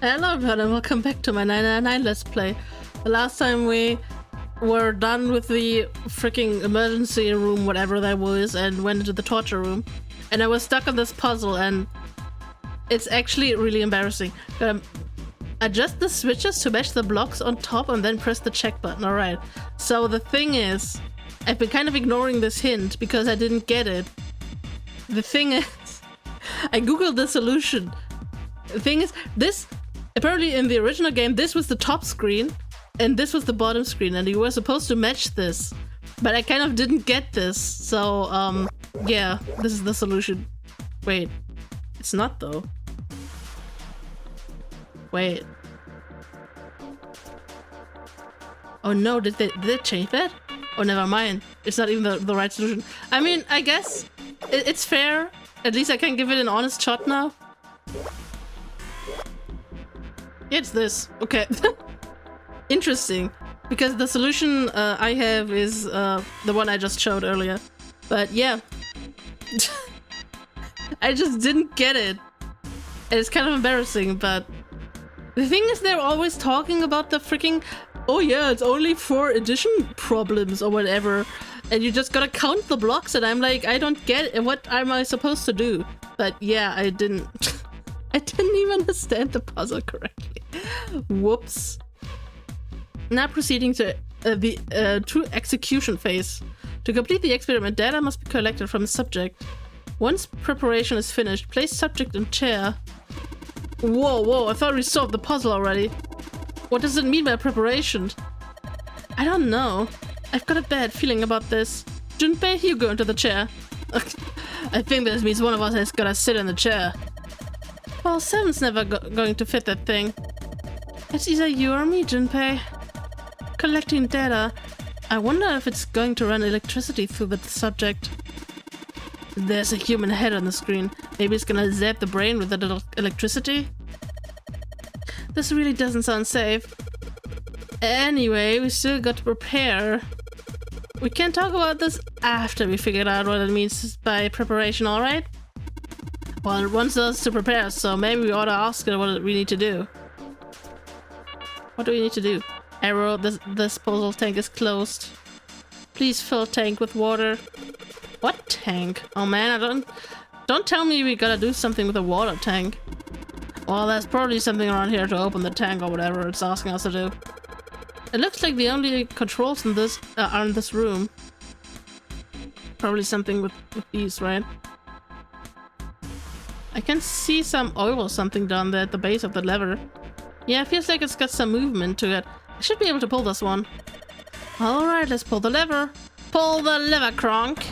Hello everyone and welcome back to my 999 Let's Play. The last time we were done with the freaking emergency room, whatever that was, and went into the torture room. And I was stuck on this puzzle and it's actually really embarrassing. Adjust the switches to match the blocks on top and then press the check button. Alright, so the thing is, I've been kind of ignoring this hint because I didn't get it. The thing is, I googled the solution. The thing is, this... Apparently in the original game, this was the top screen and this was the bottom screen and you were supposed to match this. But I kind of didn't get this, so yeah, this is the solution. Wait, it's not though. Wait. Oh no, did they change that? Oh, never mind. It's not even the right solution. I mean, I guess it's fair. At least I can give it an honest shot now. It's this. Okay. Interesting. Because the solution I have is the one I just showed earlier. But yeah. I just didn't get it. And it's kind of embarrassing, but... The thing is, they're always talking about the freaking... Oh yeah, it's only 4 addition problems or whatever. And you just gotta count the blocks and I'm like, I don't get it. What am I supposed to do? But yeah, I didn't... I didn't even understand the puzzle correctly. Whoops. Now proceeding to the true execution phase. To complete the experiment, data must be collected from the subject. Once preparation is finished, place subject in chair. Whoa, I thought we solved the puzzle already. What does it mean by preparation? I don't know. I've got a bad feeling about this. Junpei, you go into the chair. I think this means one of us has gotta sit in the chair. Well, 7's never going to fit that thing. It's either you or me, Junpei. Collecting data. I wonder if it's going to run electricity through the subject. There's a human head on the screen. Maybe it's gonna zap the brain with a little electricity? This really doesn't sound safe. Anyway, we still got to prepare. We can talk about this after we figured out what it means by preparation, alright? Well, it wants us to prepare, so maybe we ought to ask it what we need to do. What do we need to do? Arrow, this disposal tank is closed. Please fill tank with water. What tank? Oh man, don't tell me we gotta do something with a water tank. Well, there's probably something around here to open the tank or whatever it's asking us to do. It looks like the only controls in this are in this room. Probably something with these, right? I can see some oil or something down there at the base of the lever. Yeah, it feels like it's got some movement to it. I should be able to pull this one. Alright, let's pull the lever. Pull the lever, Kronk.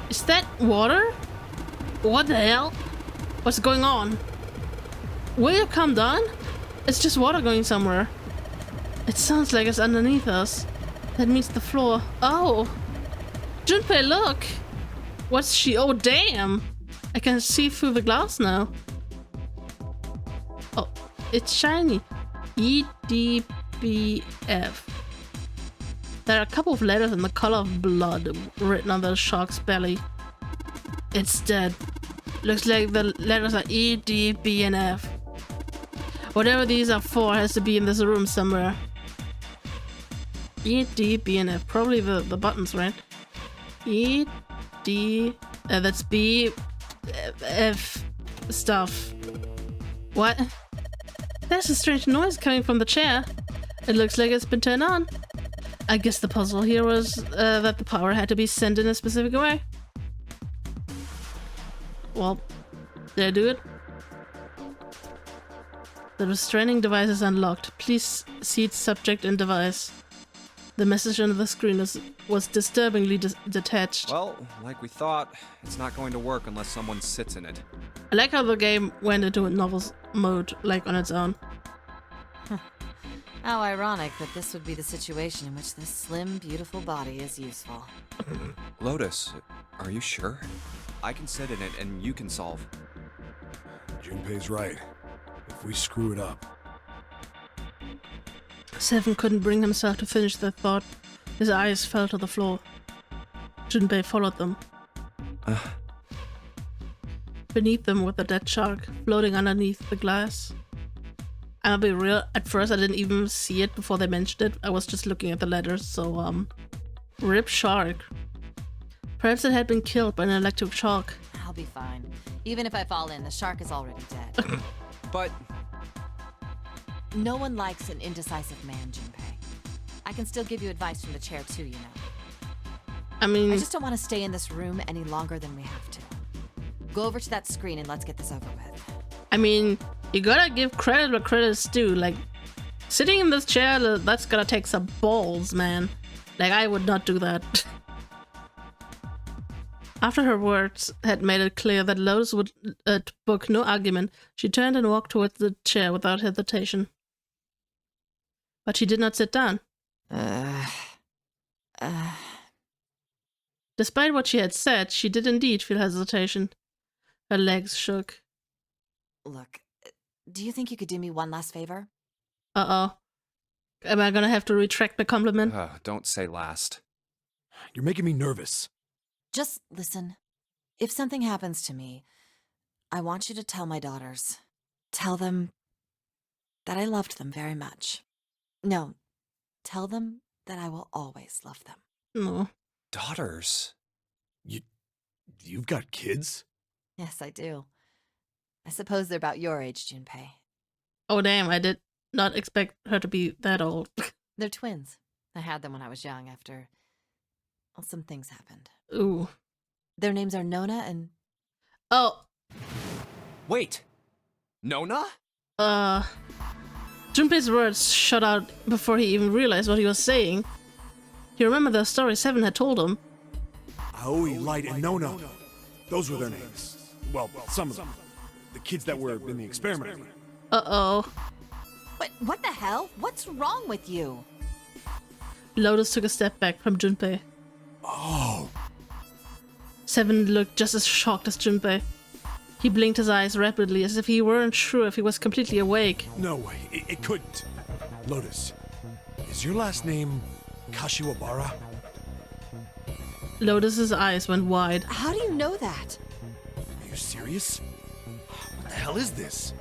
Is that water? What the hell? What's going on? Will you come down? It's just water going somewhere. It sounds like it's underneath us. That means the floor. Oh! Junpei, look! What's she? Oh, damn! I can see through the glass now. Oh, it's shiny. EDBF. There are a couple of letters in the color of blood written on the shark's belly. It's dead. Looks like the letters are E, D, B, and F. Whatever these are for has to be in this room somewhere. E, D, B, and F. Probably the buttons, right? E, D... that's B... F... stuff. What? There's a strange noise coming from the chair. It looks like it's been turned on. I guess the puzzle here was that the power had to be sent in a specific way. Well, did I do it? The restraining device is unlocked. Please seat subject and device. The message on the screen was disturbingly detached. Well, like we thought, it's not going to work unless someone sits in it. I like how the game went into a novel mode, like on its own. How ironic that this would be the situation in which this slim, beautiful body is useful. Lotus, are you sure? I can sit in it and you can solve. Junpei's right. If we screw it up... 7 couldn't bring himself to finish that thought. His eyes fell to the floor. Junpei followed them. Beneath them was a dead shark, floating underneath the glass. I'll be real. At first, I didn't even see it before they mentioned it. I was just looking at the letters. So, rip shark. Perhaps it had been killed by an electric shock. I'll be fine. Even if I fall in, the shark is already dead. But No one likes an indecisive man, Junpei. I can still give you advice from the chair too, you know. I mean, I just don't want to stay in this room any longer than we have to. Go over to that screen and let's get this over with. I mean, you gotta give credit where credit's due. Like, sitting in this chair, that's gonna take some balls, man. Like, I would not do that. After her words had made it clear that Lotus would book no argument, she turned and walked towards the chair without hesitation. But she did not sit down. Despite what she had said, she did indeed feel hesitation. Her legs shook. Look, do you think you could do me one last favor? Uh-oh. Am I gonna have to retract my compliment? don't say last. You're making me nervous. Just listen. If something happens to me, I want you to tell my daughters. Tell them that I loved them very much. No, tell them that I will always love them. No. Daughters? You've got kids? Yes, I do. I suppose they're about your age, Junpei. Oh, damn, I did not expect her to be that old. They're twins. I had them when I was young after... well, some things happened. Ooh. Their names are Nona and... Oh. Wait. Nona? Junpei's words shot out before he even realized what he was saying. He remembered the story Seven had told him. Aoi, Light, and Nona. Those were their names. Well, some of them. The kids that were in the experiment. Uh-oh. What the hell? What's wrong with you? Lotus took a step back from Junpei. Oh. Seven looked just as shocked as Junpei. He blinked his eyes rapidly as if he weren't sure if he was completely awake. No way. It couldn't. Lotus, is your last name Kashiwabara? Lotus's eyes went wide. How do you know that? Are you serious? What the hell is this?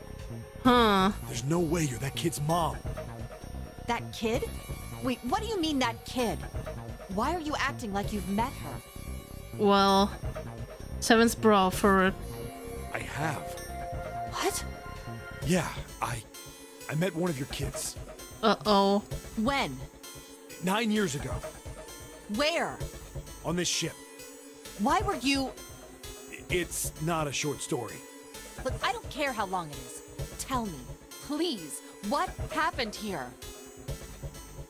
Huh. There's no way you're that kid's mom. That kid? Wait, what do you mean, that kid? Why are you acting like you've met her? Well, Seven's brow furrowed. I have. What? Yeah, I met one of your kids. Uh-oh. When? 9 years ago. Where? On this ship. Why were you... It's not a short story. Look, I don't care how long it is. Tell me, please, what happened here?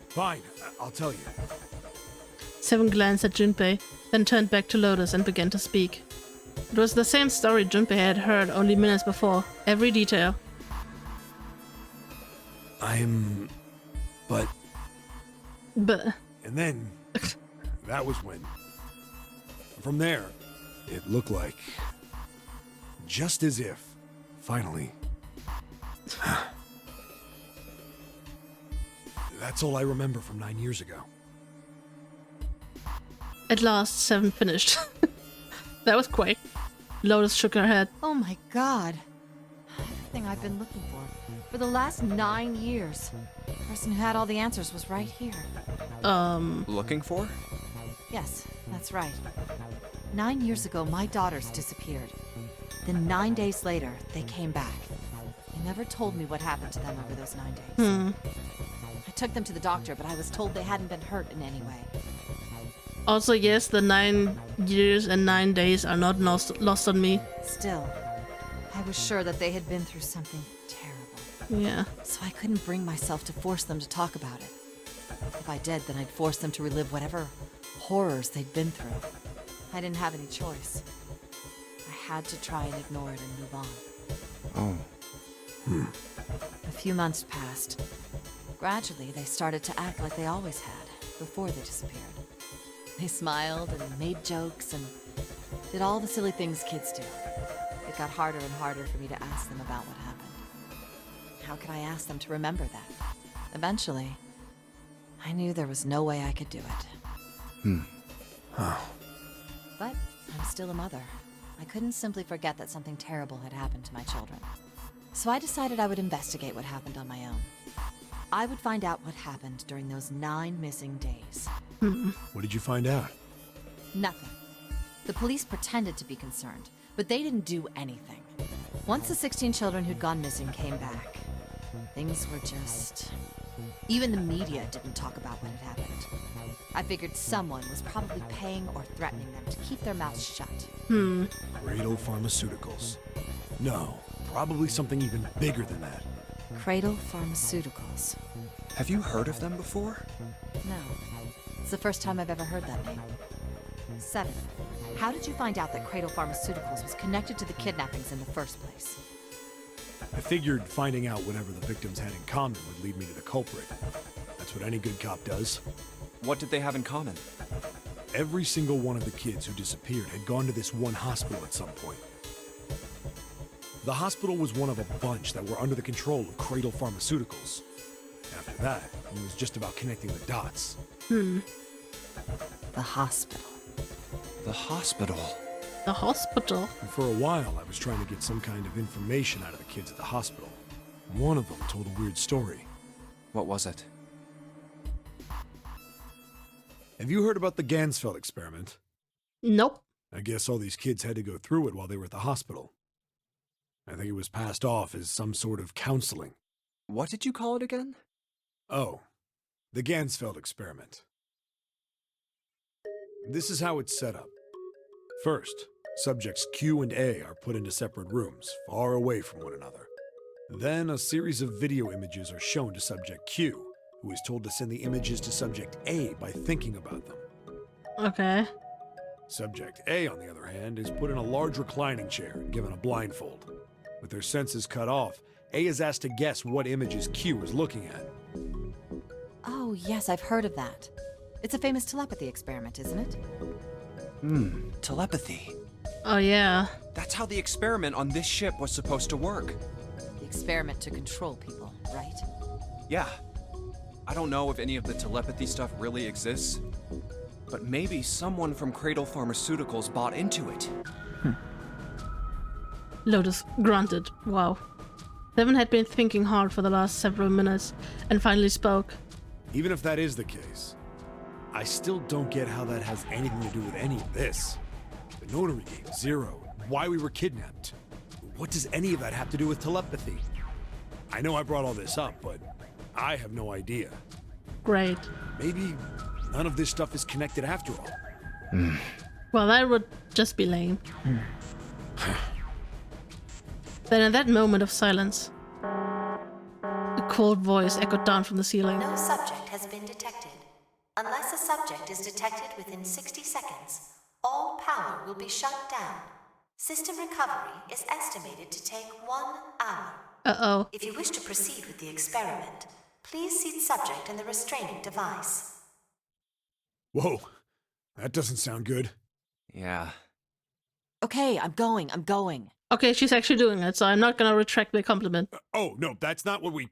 Fine, I'll tell you. Seven glanced at Junpei, then turned back to Lotus and began to speak. It was the same story Junpei had heard only minutes before, every detail. But... And then, that was when. From there, it looked like... just as if, finally... That's all I remember from 9 years ago. At last, Seven finished. That was quick. Lotus shook her head. Oh my god. Everything I've been looking for the last 9 years. The person who had all the answers was right here. Looking for? Yes, that's right. 9 years ago, my daughters disappeared. Then 9 days later, they came back. They never told me what happened to them over those 9 days. I took them to the doctor, but I was told they hadn't been hurt in any way. Also, yes, the 9 years and 9 days are not lost on me. Still, I was sure that they had been through something terrible. Yeah. So I couldn't bring myself to force them to talk about it. If I did, then I'd force them to relive whatever horrors they'd been through. I didn't have any choice. I had to try and ignore it and move on. Oh. A few months passed. Gradually, they started to act like they always had, before they disappeared. They smiled and made jokes and did all the silly things kids do. It got harder and harder for me to ask them about what happened. How could I ask them to remember that? Eventually, I knew there was no way I could do it. But I'm still a mother. I couldn't simply forget that something terrible had happened to my children. So I decided I would investigate what happened on my own. I would find out what happened during those 9 missing days. What did you find out? Nothing. The police pretended to be concerned, but they didn't do anything. Once the 16 children who'd gone missing came back, things were just... Even the media didn't talk about what had happened. I figured someone was probably paying or threatening them to keep their mouths shut. Cradle Pharmaceuticals. No, probably something even bigger than that. Cradle Pharmaceuticals. Have you heard of them before? No. It's the first time I've ever heard that name. 7. How did you find out that Cradle Pharmaceuticals was connected to the kidnappings in the first place? I figured finding out whatever the victims had in common would lead me to the culprit. That's what any good cop does. What did they have in common? Every single one of the kids who disappeared had gone to this one hospital at some point. The hospital was one of a bunch that were under the control of Cradle Pharmaceuticals. After that, it was just about connecting the dots. The hospital. The hospital. The hospital. And for a while, I was trying to get some kind of information out of the kids at the hospital. One of them told a weird story. What was it? Have you heard about the Gansfeld experiment? Nope. I guess all these kids had to go through it while they were at the hospital. I think it was passed off as some sort of counseling. What did you call it again? Oh, the Gansfeld experiment. This is how it's set up. First, subjects Q and A are put into separate rooms, far away from one another. Then a series of video images are shown to subject Q, who is told to send the images to subject A by thinking about them. Okay. Subject A, on the other hand, is put in a large reclining chair and given a blindfold. With their senses cut off, A is asked to guess what images Q is looking at. Oh, yes, I've heard of that. It's a famous telepathy experiment, isn't it? Telepathy. Oh, yeah. That's how the experiment on this ship was supposed to work. The experiment to control people, right? Yeah. I don't know if any of the telepathy stuff really exists, but maybe someone from Cradle Pharmaceuticals bought into it. Lotus grunted. Wow. Devin had been thinking hard for the last several minutes and finally spoke. Even if that is the case, I still don't get how that has anything to do with any of this. The Nonary Game, Zero, why we were kidnapped. What does any of that have to do with telepathy? I know I brought all this up, but I have no idea. Great. Maybe none of this stuff is connected after all. Well, that would just be lame. Then in that moment of silence, a cold voice echoed down from the ceiling. No subject has been detected. Unless a subject is detected within 60 seconds, all power will be shut down. System recovery is estimated to take 1 hour. Uh-oh. If you wish to proceed with the experiment, please seat subject in the restraining device. Whoa, that doesn't sound good. Yeah. Okay, I'm going. Okay, she's actually doing it, so I'm not gonna retract the compliment. Oh, no, that's not what we...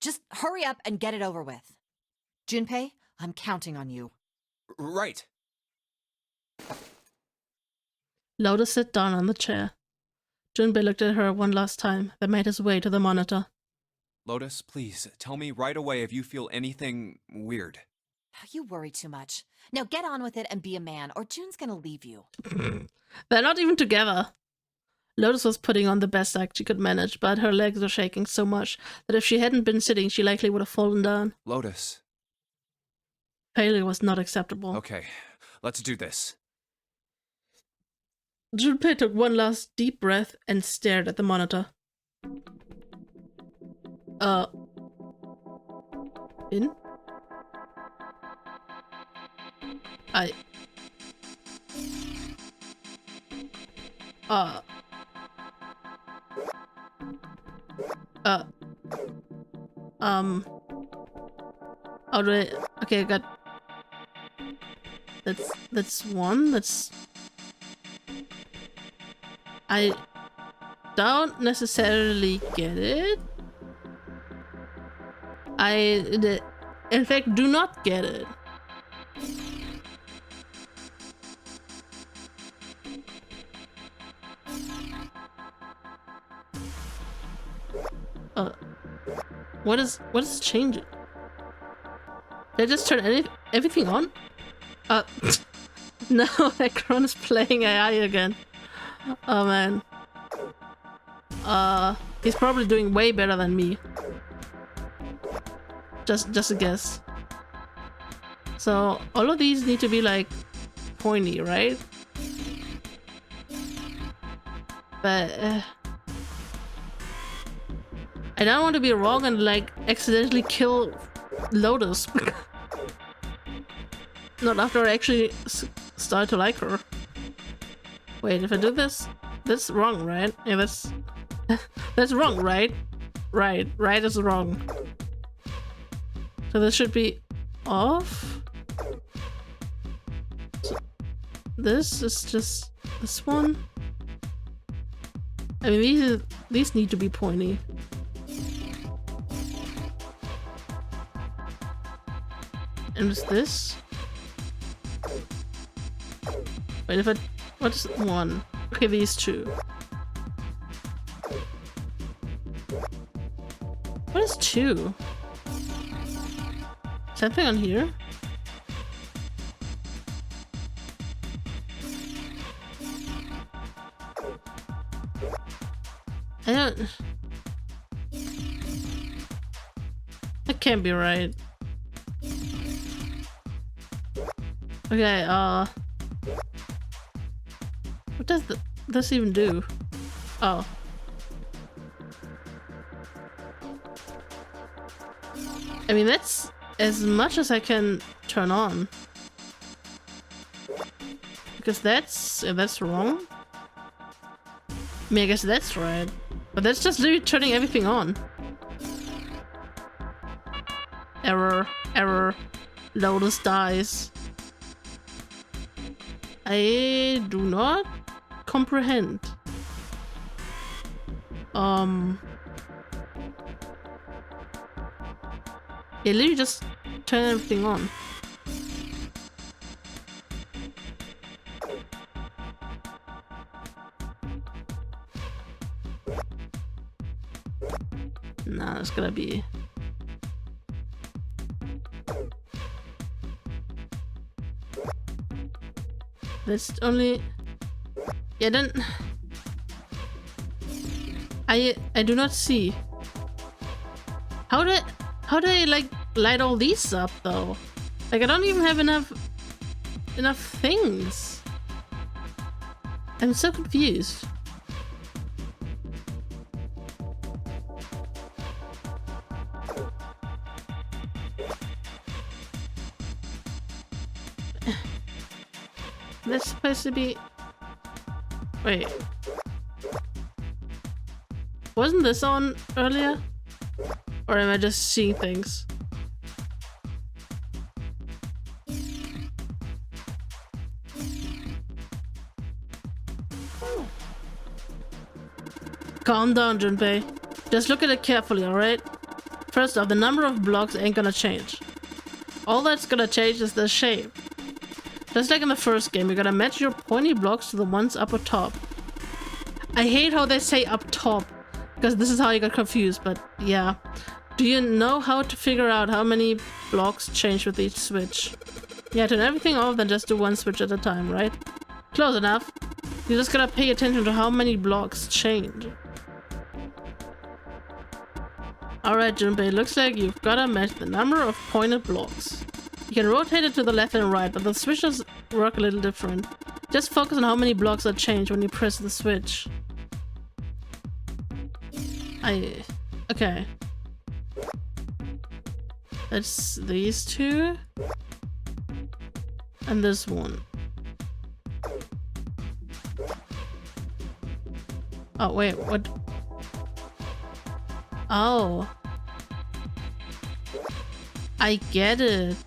Just hurry up and get it over with. Junpei, I'm counting on you. Right. Lotus sat down on the chair. Junpei looked at her one last time, then made his way to the monitor. Lotus, please, tell me right away if you feel anything weird. You worry too much. Now get on with it and be a man, or June's gonna leave you. They're not even together. Lotus was putting on the best act she could manage, but her legs were shaking so much that if she hadn't been sitting, she likely would have fallen down. Lotus. Failure was not acceptable. Okay, let's do this. Junpei took one last deep breath and stared at the monitor. In? Oh, do I... Okay, I got... That's one, I don't necessarily get it. In fact, do not get it. What is changing? Did I just turn everything on? No, Ekron is playing AI again. Oh man. He's probably doing way better than me. Just a guess. So all of these need to be like pointy, right? But I don't want to be wrong and like accidentally kill Lotus. Not after I actually start to like her. Wait, if I do this, that's wrong, right? Yeah, that's that's wrong, right? Right is wrong. So this should be off. So this is just this one. I mean, these need to be pointy. And what's this? Wait, if I... What's one? Okay, these two. What is two? Something on here? I don't... That can't be right. Okay, what does this even do? Oh. I mean, that's as much as I can turn on. Because that's wrong. I mean, I guess that's right. But that's just literally turning everything on. Error. Lotus dies. I do not comprehend. Yeah, literally just turn everything on. Nah, it's gonna be... That's only... Yeah, then... I do not see. How do I like light all these up though? Like I don't even have enough things. I'm so confused. That's supposed to be... Wait. Wasn't this on earlier? Or am I just seeing things? Calm down, Junpei. Just look at it carefully, alright? First off, the number of blocks ain't gonna change. All that's gonna change is the shape. Just like in the first game, you're gonna match your pointy blocks to the ones up or top. I hate how they say up top, because this is how I got confused, but yeah. Do you know how to figure out how many blocks change with each switch? Yeah, turn everything off, then just do one switch at a time, right? Close enough. You just gotta pay attention to how many blocks change. Alright, Junpei, looks like you've gotta match the number of pointed blocks. You can rotate it to the left and right, but the switches work a little different. Just focus on how many blocks are changed when you press the switch. Okay. That's these two. And this one. Oh, wait, what? Oh. I get it.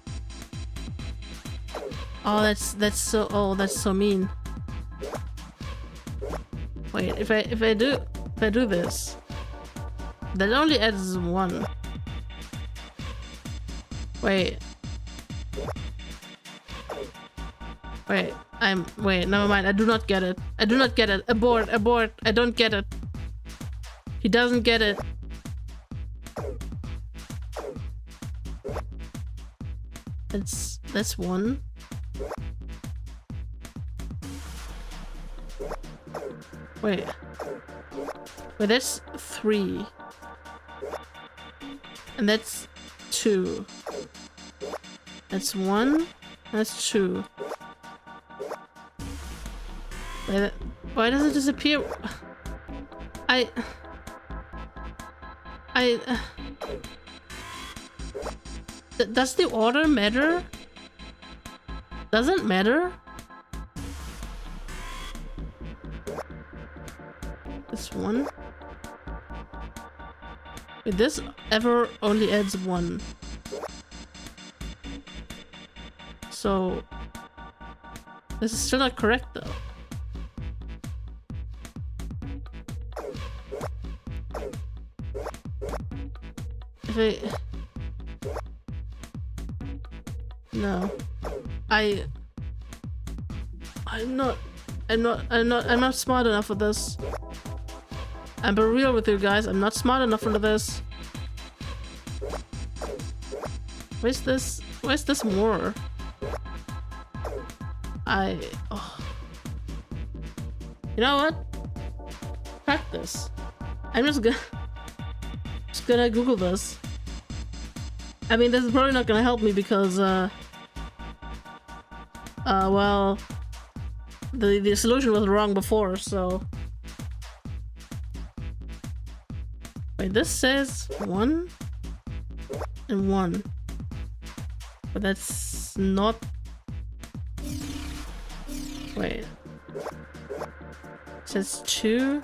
Oh, that's so mean. Wait, if I do this, that only adds one. Wait, never mind. I do not get it. Abort. I don't get it. He doesn't get it. That's one. Wait, that's 3. And that's 2. That's 1. That's 2. Why does it disappear? Does the order matter? Doesn't matter? This 1. Wait, this ever only adds 1. So this is still not correct though. If no, I'm not smart enough for this. I'm be real with you guys. I'm not smart enough for this. Where's this more? You know what? Fuck this. I'm just gonna Google this. I mean, this is probably not gonna help me because, well, the solution was wrong before, so. Wait, this says 1 and 1. But that's not. Wait. It says 2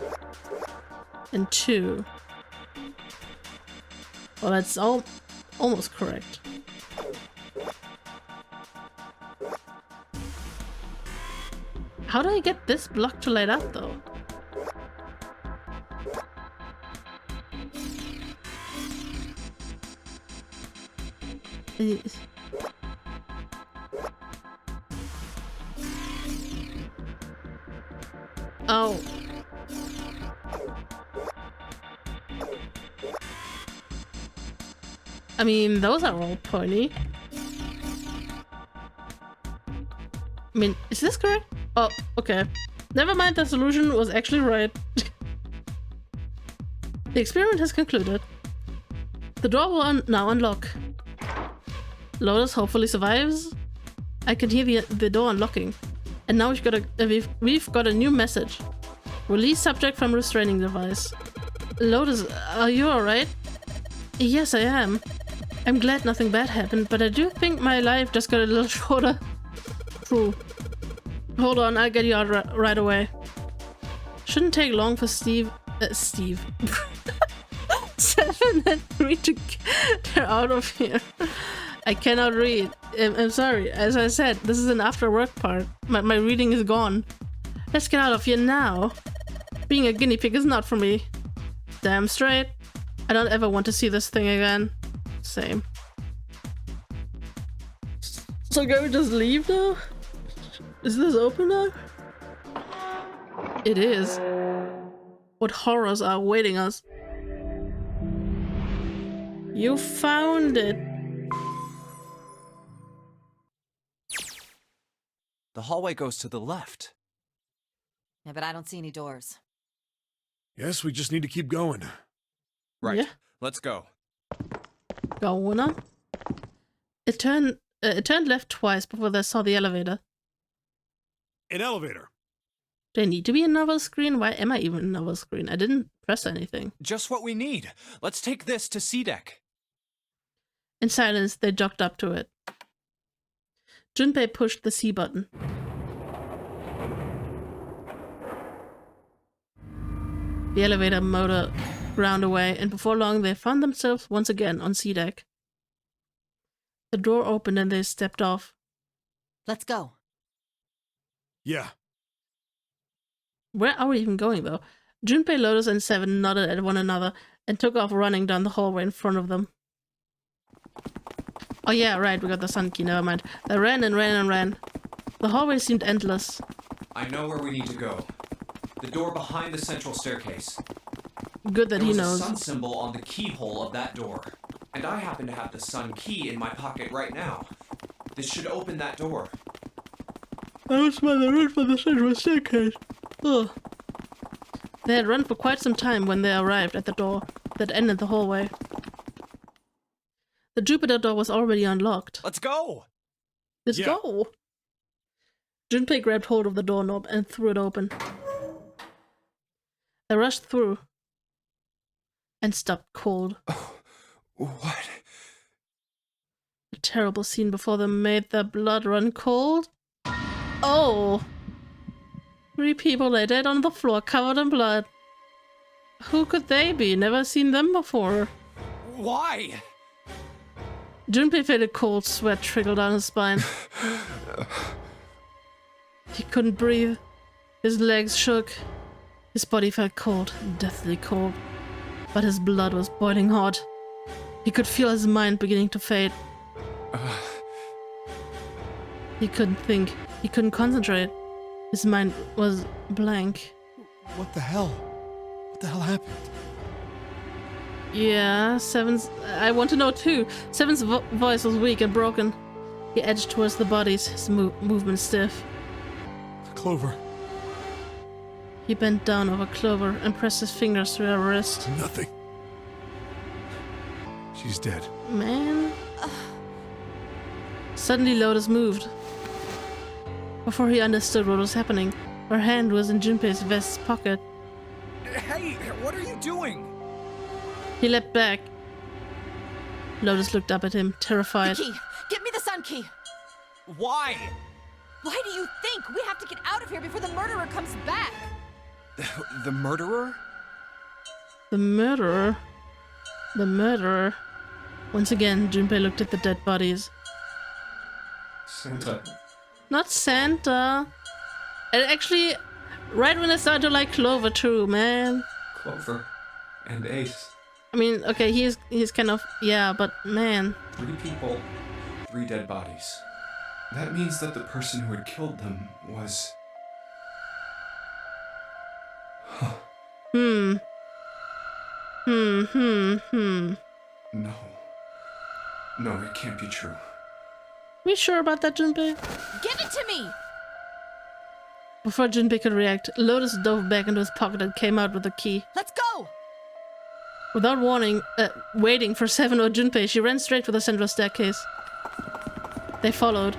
and 2. Well, that's almost correct. How do I get this block to light up though? Oh. I mean, those are all pointy. I mean, is this correct? Oh, okay. Never mind, the solution was actually right. The experiment has concluded. The door will now unlock. Lotus hopefully survives. I can hear the door unlocking. And now we've got a new message. Release subject from restraining device. Lotus, are you alright? Yes, I am. I'm glad nothing bad happened, but I do think my life just got a little shorter. True. Hold on, I'll get you out right away. Shouldn't take long for Steve 7 and 3 to get out of here. I cannot read. I'm sorry. As I said, this is an after work part. My reading is gone. Let's get out of here now. Being a guinea pig is not for me. Damn straight. I don't ever want to see this thing again. Same. So can we just leave now? Is this open now? It is. What horrors are awaiting us? You found it. The hallway goes to the left. Yeah, but I don't see any doors. Yes, we just need to keep going. Right. Yeah. Let's go. Going on. It turned left twice before they saw the elevator. An elevator. Do I need to be in another screen? Why am I even in another screen? I didn't press anything. Just what we need. Let's take this to C deck. In silence, they jogged up to it. Junpei pushed the C button. The elevator motor ground away, and before long they found themselves once again on C deck. The door opened and they stepped off. Let's go. Yeah. Where are we even going, though? Junpei, Lotus, and Seven nodded at one another and took off running down the hallway in front of them. Oh yeah, right, we got the sun key, never mind. They ran and ran and ran. The hallway seemed endless. I know where we need to go. The door behind the central staircase. Good that he knows. There's a sun symbol on the keyhole of that door. And I happen to have the sun key in my pocket right now. This should open that door. I was by the route for the central staircase. Ugh. They had run for quite some time when they arrived at the door that ended the hallway. The Jupiter door was already unlocked. Let's go! Let's go! Junpei grabbed hold of the doorknob and threw it open. They rushed through and stopped cold. What? A terrible scene before them made their blood run cold. Oh! 3 people lay dead on the floor, covered in blood. Who could they be? Never seen them before. Why? Junpei felt a cold sweat trickle down his spine. He couldn't breathe. His legs shook. His body felt cold, deathly cold. But his blood was boiling hot. He could feel his mind beginning to fade. He couldn't think. He couldn't concentrate. His mind was blank. What the hell? What the hell happened? Yeah, Seven's... I want to know too. Seven's voice was weak and broken. He edged towards the bodies, his movement stiff. Clover. He bent down over Clover and pressed his fingers through her wrist. Nothing. She's dead. Man. Suddenly Lotus moved. Before he understood what was happening, her hand was in Junpei's vest's pocket. Hey, what are you doing? He leapt back. Lotus looked up at him, terrified. The key! Get me the sun key! Why? Why do you think? We have to get out of here before the murderer comes back! The murderer? The murderer? The murderer? Once again, Junpei looked at the dead bodies. Santa. Not Santa. And actually, right when I started to like Clover too, man. Clover. And Ace. I mean, okay, he's kind of, yeah, but man. 3 people, 3 dead bodies. That means that the person who had killed them was... No, it can't be true. We sure about that, Junpei? Give it to me! Before Junpei could react, Lotus dove back into his pocket and came out with the key. Let's go! Without waiting for Seven or Junpei, she ran straight for the central staircase. They followed.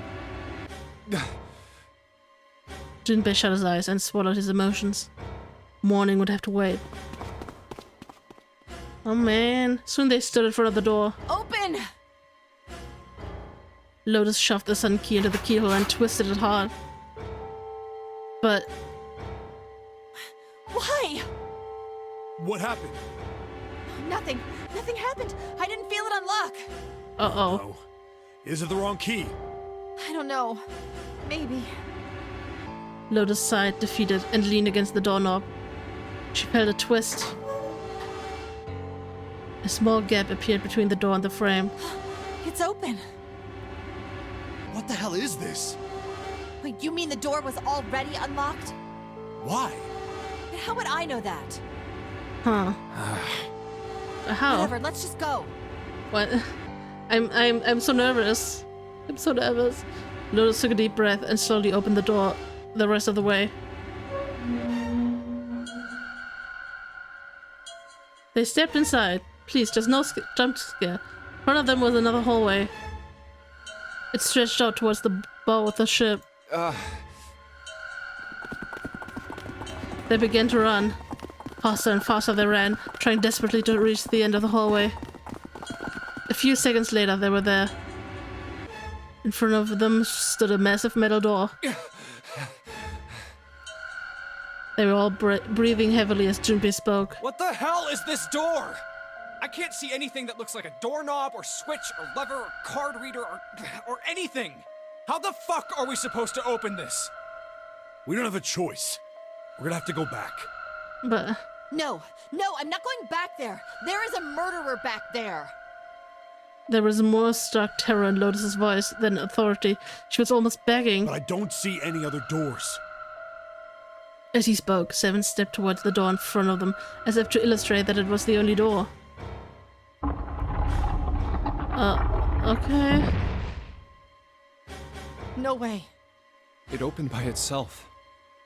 Junpei shut his eyes and swallowed his emotions. Morning would have to wait. Oh man. Soon they stood in front of the door. Open! Lotus shoved the sun key into the keyhole and twisted it hard. But... Why? What happened? Nothing. Nothing happened. I didn't feel it unlock. Uh-oh. Oh. Is it the wrong key? I don't know. Maybe. Lotus sighed, defeated, and leaned against the doorknob. She felt a twist. A small gap appeared between the door and the frame. It's open. What the hell is this? Wait, you mean the door was already unlocked? Why? But how would I know that? Huh. How? Whatever, let's just go. What? I'm so nervous. I'm so nervous. Lotus took a deep breath and slowly opened the door the rest of the way. They stepped inside. Please, just no jump scare. In front of them was another hallway. It stretched out towards the bow of the ship. They began to run. Faster and faster they ran, trying desperately to reach the end of the hallway. A few seconds later, they were there. In front of them stood a massive metal door. They were all breathing heavily as Junpei spoke. What the hell is this door? I can't see anything that looks like a doorknob or switch or lever or card reader or anything. How the fuck are we supposed to open this? We don't have a choice. We're gonna have to go back. But... No, I'm not going back there. There is a murderer back there. There was more stark terror in Lotus's voice than authority. She was almost begging. But I don't see any other doors. As he spoke, Seven stepped towards the door in front of them, as if to illustrate that it was the only door. Okay. No way. It opened by itself.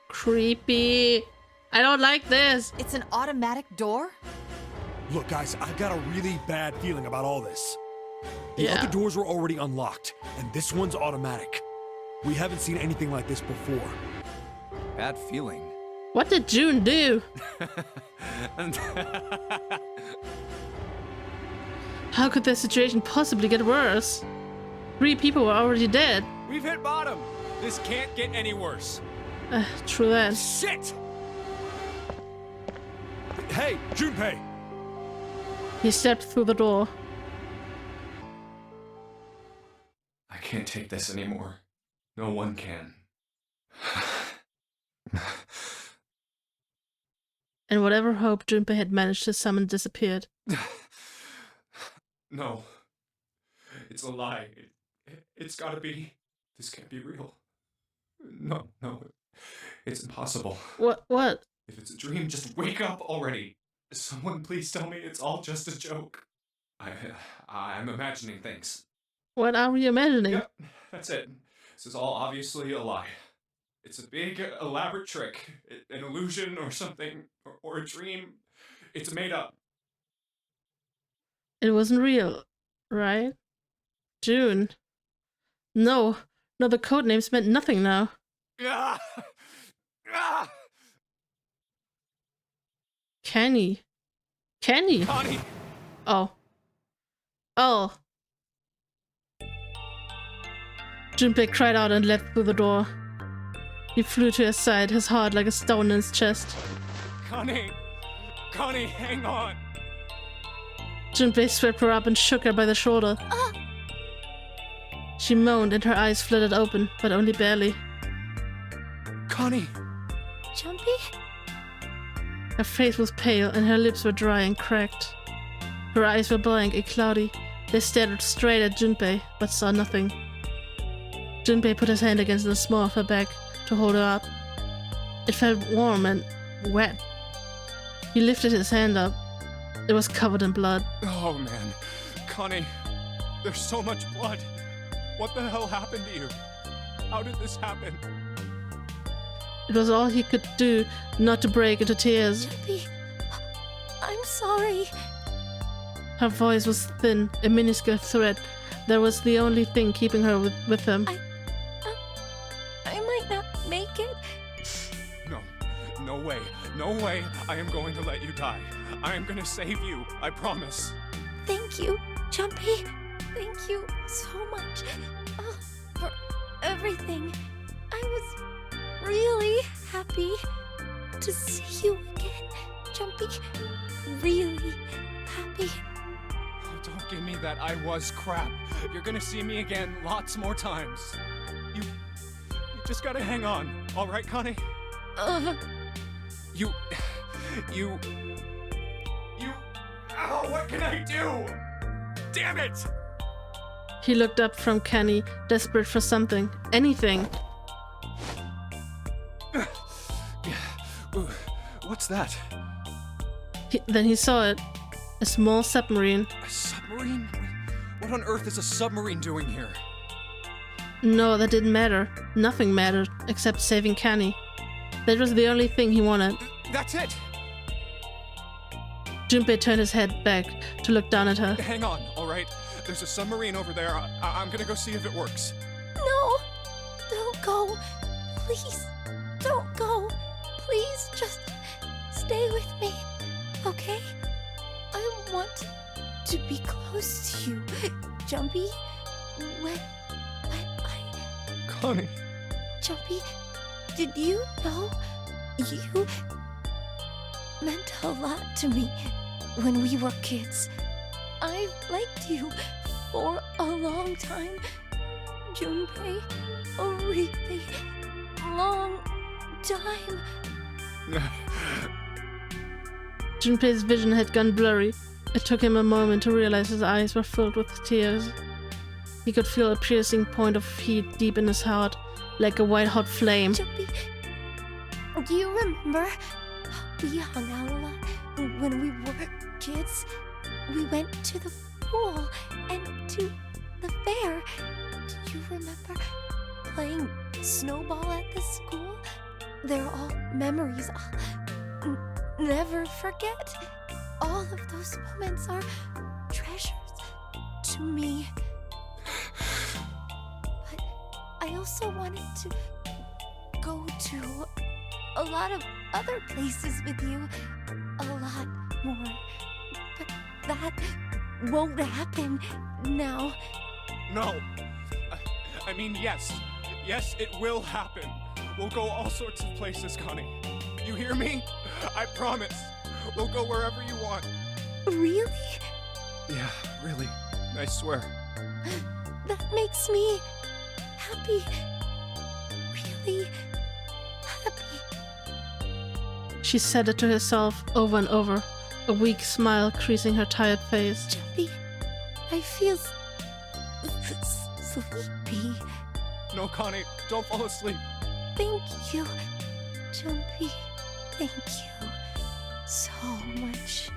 Creepy. I don't like this. It's an automatic door? Look, guys, I've got a really bad feeling about all this. The Yeah. other doors were already unlocked, and this one's automatic. We haven't seen anything like this before. Bad feeling. What did June do? How could the situation possibly get worse? 3 people were already dead. We've hit bottom. This can't get any worse. True that. Shit! Hey, Junpei! He stepped through the door. I can't take this anymore. No one can. And whatever hope Junpei had managed to summon disappeared. No. It's a lie. It's gotta be. This can't be real. No. It's impossible. What? If it's a dream, just wake up already. Someone please tell me it's all just a joke. I'm imagining things. What are we imagining? Yep, that's it. This is all obviously a lie. It's a big, elaborate trick. An illusion or something. Or a dream. It's made up. It wasn't real, right? June. No, the codenames meant nothing now. Ah! Ah! Kenny. Connie! Oh. Junpei cried out and leapt through the door. He flew to his side, his heart like a stone in his chest. Connie, hang on! Junpei swept her up and shook her by the shoulder. She moaned and her eyes fluttered open, but only barely. Connie! Junpei? Her face was pale and her lips were dry and cracked. Her eyes were blank and cloudy. They stared straight at Junpei, but saw nothing. Junpei put his hand against the small of her back to hold her up. It felt warm and wet. He lifted his hand up. It was covered in blood. Oh man. Connie, there's so much blood. What the hell happened to you? How did this happen? It was all he could do not to break into tears. Junpei, I'm sorry. Her voice was thin, a minuscule thread that was the only thing keeping her with him. I might not make it. No way. No way I am going to let you die. I am gonna save you, I promise. Thank you, Junpei. Thank you so much for everything. I was really happy to see you again, Junpei. Really happy. Oh, don't give me that I was crap. You're gonna see me again lots more times. You just gotta hang on, all right, Connie? You... Ow, what can I do? Damn it! He looked up from Kenny, desperate for something. Anything. What's that? Then he saw it. A small submarine. A submarine? What on earth is a submarine doing here? No, that didn't matter. Nothing mattered, except saving Kenny. That was the only thing he wanted. That's it! Junpei turned his head back to look down at her. Hang on, all right? There's a submarine over there. I'm gonna go see if it works. No, don't go. Please, don't go. Please, just stay with me, okay? I want to be close to you, Junpei. When I... Connie. Junpei, did you know you meant a lot to me when we were kids? I've liked you for a long time, Junpei. A really long time. Junpei's vision had gone blurry. It took him a moment to realize his eyes were filled with tears. He could feel a piercing point of heat deep in his heart, like a white-hot flame. Junpei, do you remember how we hung out a lot when we were kids? We went to the pool and to the fair. Do you remember playing snowball at this school. They're all memories I'll never forget. All of those moments are treasures to me. But I also wanted to go to a lot of other places with you. A lot more. But that won't happen now. No. I mean, yes. Yes, it will happen. We'll go all sorts of places, Connie. You hear me? I promise. We'll go wherever you want. Really? Yeah, really. I swear. That makes me happy. Really happy. She said it to herself over and over, a weak smile creasing her tired face. Junpei, I feel sleepy. No, Connie, don't fall asleep. Thank you, Junpei. Thank you so much.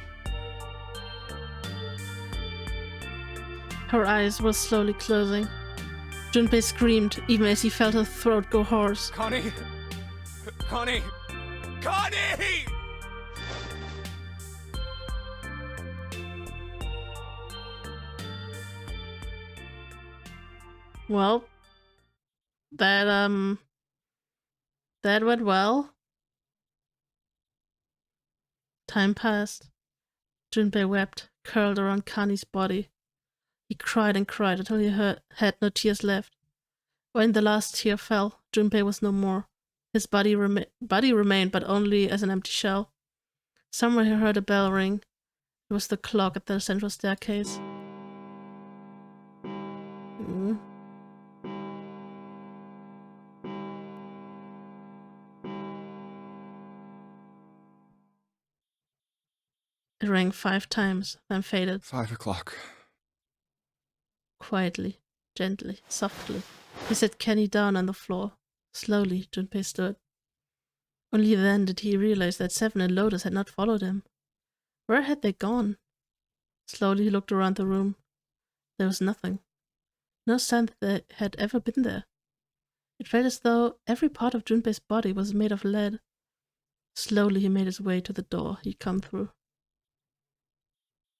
Her eyes were slowly closing. Junpei screamed even as he felt her throat go hoarse. Connie! Connie! Connie! Well, that went well. Time passed. Junpei wept, curled around Connie's body. He cried and cried until he had no tears left. When the last tear fell, Junpei was no more. His body remained, but only as an empty shell. Somewhere he heard a bell ring. It was the clock at the central staircase. It rang 5 times, then faded. 5 o'clock. Quietly, gently, softly. He set Kenny down on the floor. Slowly, Junpei stood. Only then did he realize that Seven and Lotus had not followed him. Where had they gone? Slowly he looked around the room. There was nothing. No sign that they had ever been there. It felt as though every part of Junpei's body was made of lead. Slowly he made his way to the door he'd come through.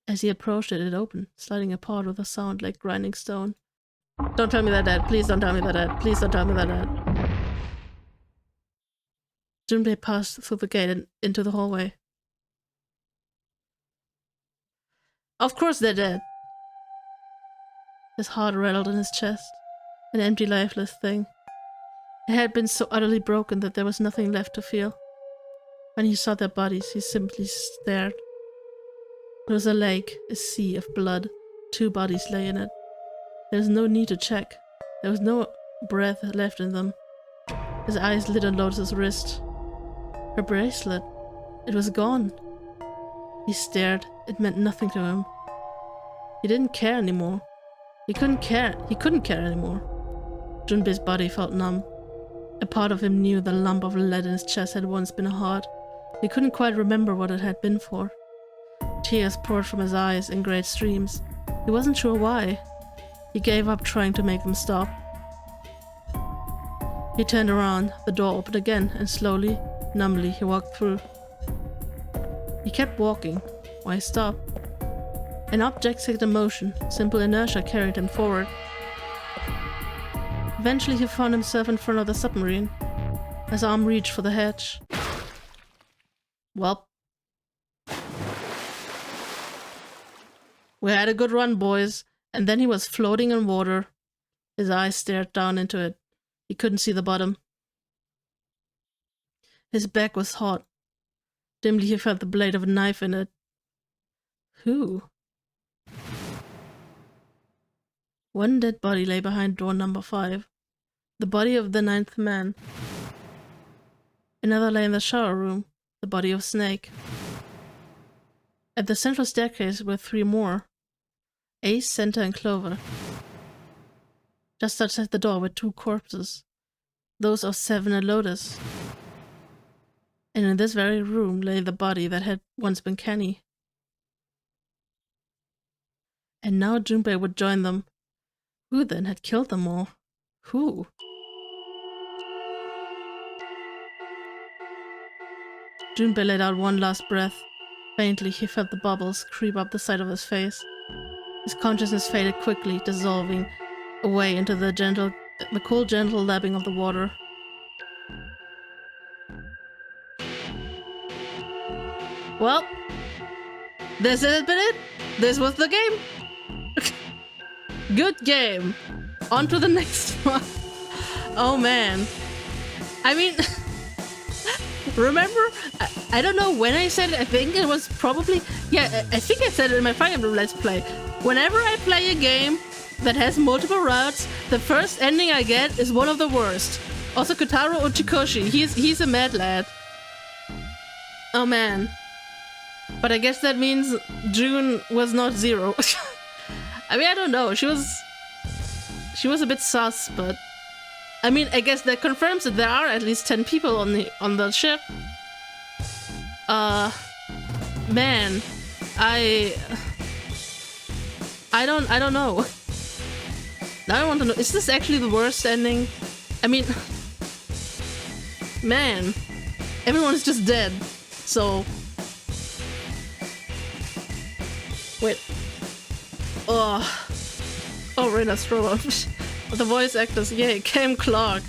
As he approached it, it opened, sliding apart with a sound like grinding stone. Don't tell me they're dead. Please don't tell me they're dead. Please don't tell me they're dead. Junpei passed through the gate and into the hallway. Of course they're dead. His heart rattled in his chest, an empty, lifeless thing. It had been so utterly broken that there was nothing left to feel. When he saw their bodies, he simply stared. It was a lake, a sea of blood. 2 bodies lay in it. There was no need to check. There was no breath left in them. His eyes lit on Lotus's wrist. Her bracelet. It was gone. He stared. It meant nothing to him. He didn't care anymore. He couldn't care. He couldn't care anymore. Junpei's body felt numb. A part of him knew the lump of lead in his chest had once been a heart. He couldn't quite remember what it had been for. Tears poured from his eyes in great streams. He wasn't sure why. He gave up trying to make them stop. He turned around, the door opened again, and slowly, numbly, he walked through. He kept walking. Why stop? An object set in motion. Simple inertia carried him forward. Eventually he found himself in front of the submarine. His arm reached for the hatch. Well, we had a good run, boys. And then he was floating in water. His eyes stared down into it. He couldn't see the bottom. His back was hot. Dimly he felt the blade of a knife in it. Who? One dead body lay behind door number 5. The body of the 9th man. Another lay in the shower room. The body of Snake. At the central staircase were 3 more. Ace, Center, and Clover. Just outside the door were 2 corpses. Those of Seven and Lotus. And in this very room lay the body that had once been Kenny. And now Junpei would join them. Who then had killed them all? Who? Junpei let out one last breath. Faintly, he felt the bubbles creep up the side of his face. His consciousness faded quickly, dissolving away into the cool, gentle lapping of the water. Well, this has been it. This was the game. Good game. On to the next one. Oh man. I mean, remember, I don't know when I said it. I think it was probably, yeah, I think I said it in my Fire Emblem Let's Play. Whenever I play a game that has multiple routes, the first ending I get is one of the worst. Also, Kotaro Uchikoshi, he's a mad lad. Oh man. But I guess that means June was not 0. I mean, I don't know. She was a bit sus, but I mean, I guess that confirms that there are at least 10 people on the ship. Man, I don't know. Now I want to know, is this actually the worst ending? I mean, man, everyone's just dead. So wait. Oh, Rena Stroller. The voice actors, yay, Cam Clark.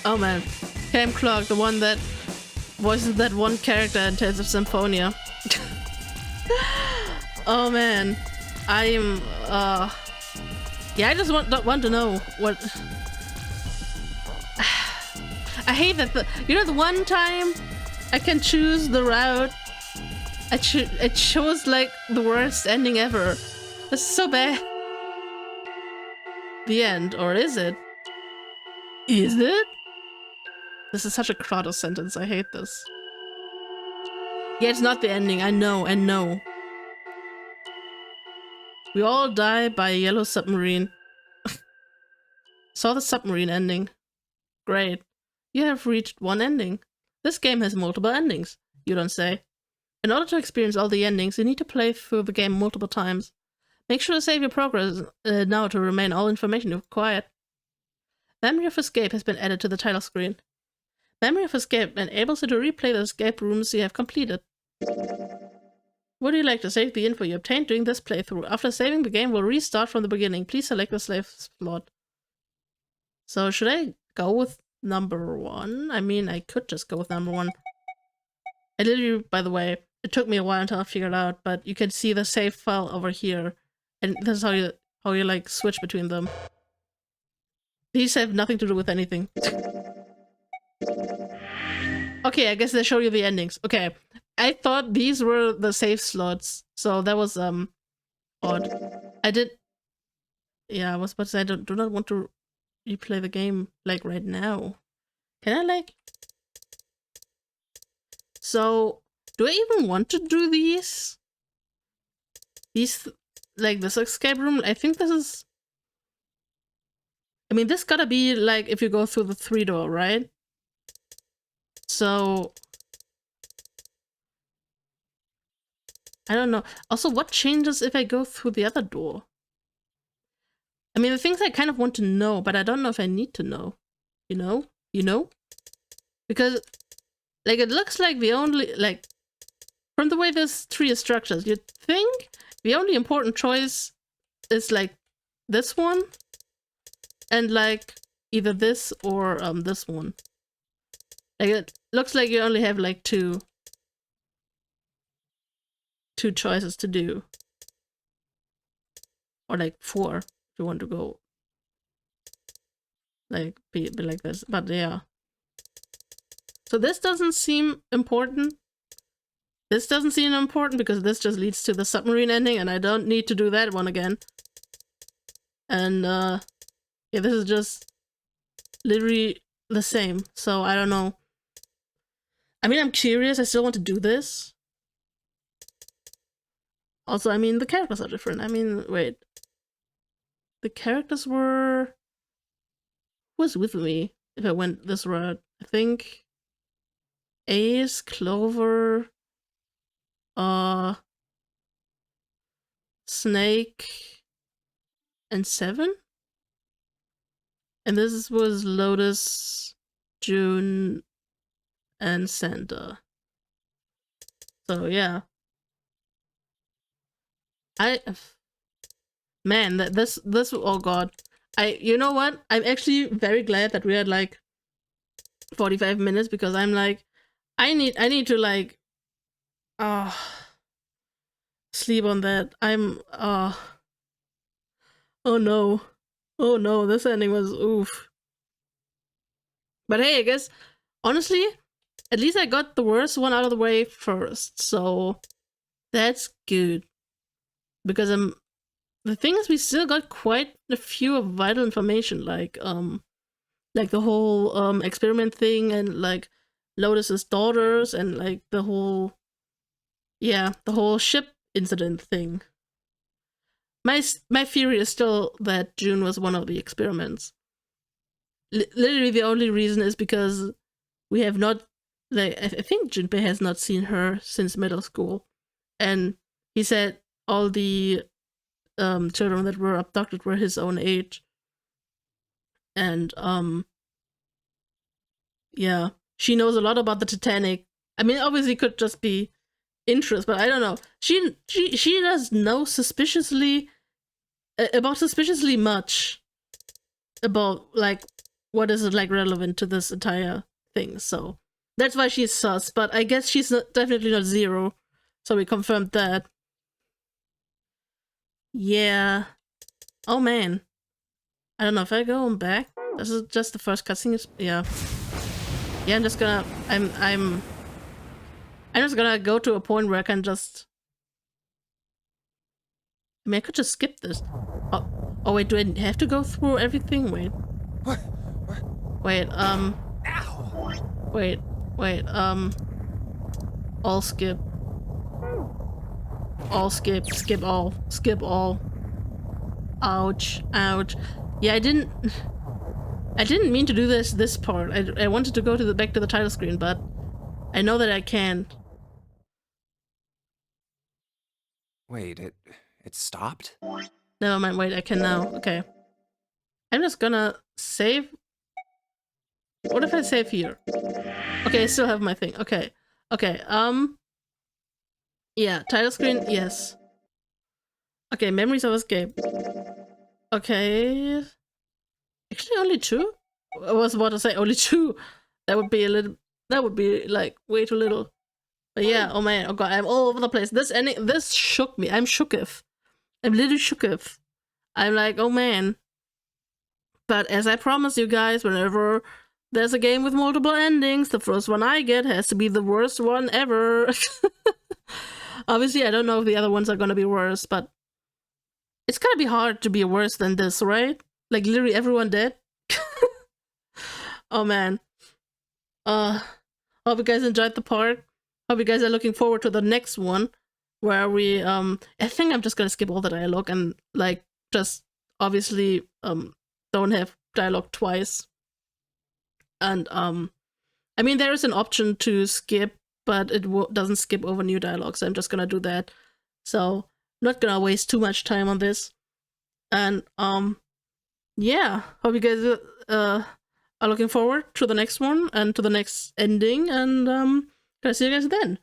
Oh man, Cam Clark, the one that voices that one character in Tales of Symphonia. Oh man, I'm yeah, I just want to know what. I hate that the one time I can choose the route, it shows like the worst ending ever. This is so bad. The end, or is it? Is it? This is such a Kratos sentence, I hate this. Yeah, it's not the ending, I know. We all die by a yellow submarine. Saw the submarine ending. Great. You have reached one ending. This game has multiple endings, you don't say. In order to experience all the endings, you need to play through the game multiple times. Make sure to save your progress now to remain all information you required. Memory of Escape has been added to the title screen. Memory of Escape enables you to replay the escape rooms you have completed. Would you like to save the info you obtained during this playthrough? After saving, the game will restart from the beginning. Please select the save slot. So should I go with number 1? I mean, I could just go with number 1. I literally, by the way, it took me a while until I figured it out, but you can see the save file over here. And this is how you like switch between them. These have nothing to do with anything. Okay, I guess they show you the endings. Okay, I thought these were the save slots, so that was odd. Yeah, I was about to say I do not want to replay the game like right now. Can I like? So, do I even want to do these? Like this escape room? I think this is... I mean, this gotta be like if you go through the 3-door, right? So... I don't know. Also, what changes if I go through the other door? I mean, the things I kind of want to know, but I don't know if I need to know. You know? You know? Because, like, it looks like the only, like, from the way this tree is structured, you'd think the only important choice is, like, this one, and, like, either this or, this one. Like, it looks like you only have, like, two choices to do. Or, like, 4, if you want to go, like, be like this. But, yeah. So this doesn't seem important. This doesn't seem important because this just leads to the submarine ending, and I don't need to do that one again. And, yeah, this is just literally the same. So, I don't know. I mean, I'm curious. I still want to do this. Also, I mean, the characters are different. I mean, wait. The characters were... Who was with me if I went this route? I think... Ace, Clover... Snake... and 7? And this was Lotus, June, and Santa. So yeah. Man, this oh god. You know what? I'm actually very glad that we had like 45 minutes, because I'm like, I need to like sleep on that. Oh no. Oh no, this ending was oof. But hey, I guess honestly, at least I got the worst one out of the way first, so that's good. Because the thing is, we still got quite a few of vital information, like the whole experiment thing, and like Lotus's daughters, and like the whole ship incident thing. My theory is still that June was one of the experiments. Literally, the only reason is because we have not, like, I think Junpei has not seen her since middle school, and he said all the children that were abducted were his own age, and yeah, she knows a lot about the Titanic. I mean, obviously, it could just be interest, but I don't know. She does know suspiciously much about like what is like relevant to this entire thing. So that's why she's sus. But I guess she's definitely not zero. So we confirmed that. Yeah. Oh man. I don't know if I go on back. This is just the first cutscene. Yeah. Yeah, I'm just gonna. I'm just gonna go to a point where I can just. I mean, I could just skip this. Oh wait, do I have to go through everything? Wait. Wait, Wait, all skip. All skip, skip all. Skip all. Ouch, ouch. Yeah, I didn't mean to do this part. I wanted to go to back to the title screen, but I know that I can't. Wait, it stopped? Never mind, wait, I can now. Okay. I'm just gonna save. What if I save here? Okay, I still have my thing. Okay. Okay, yeah, title screen, yes. Okay, memories of escape. Okay. Actually, only 2? I was about to say only 2. That would be like way too little. But yeah, oh man, oh god, I'm all over the place. This shook me. I'm shooketh. I'm literally shooketh. I'm like, oh man. But as I promised you guys, whenever there's a game with multiple endings, the first one I get has to be the worst one ever. Obviously, I don't know if the other ones are gonna be worse, but it's gonna be hard to be worse than this, right? Like literally everyone dead. Oh man. Hope you guys enjoyed the part. Hope you guys are looking forward to the next one, where we I think I'm just gonna skip all the dialogue and like just obviously don't have dialogue twice. And I mean, there is an option to skip, but it doesn't skip over new dialogue, so I'm just gonna do that. So not gonna waste too much time on this. And yeah, hope you guys are looking forward to the next one and to the next ending, and gonna see you guys then.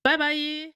Bye bye.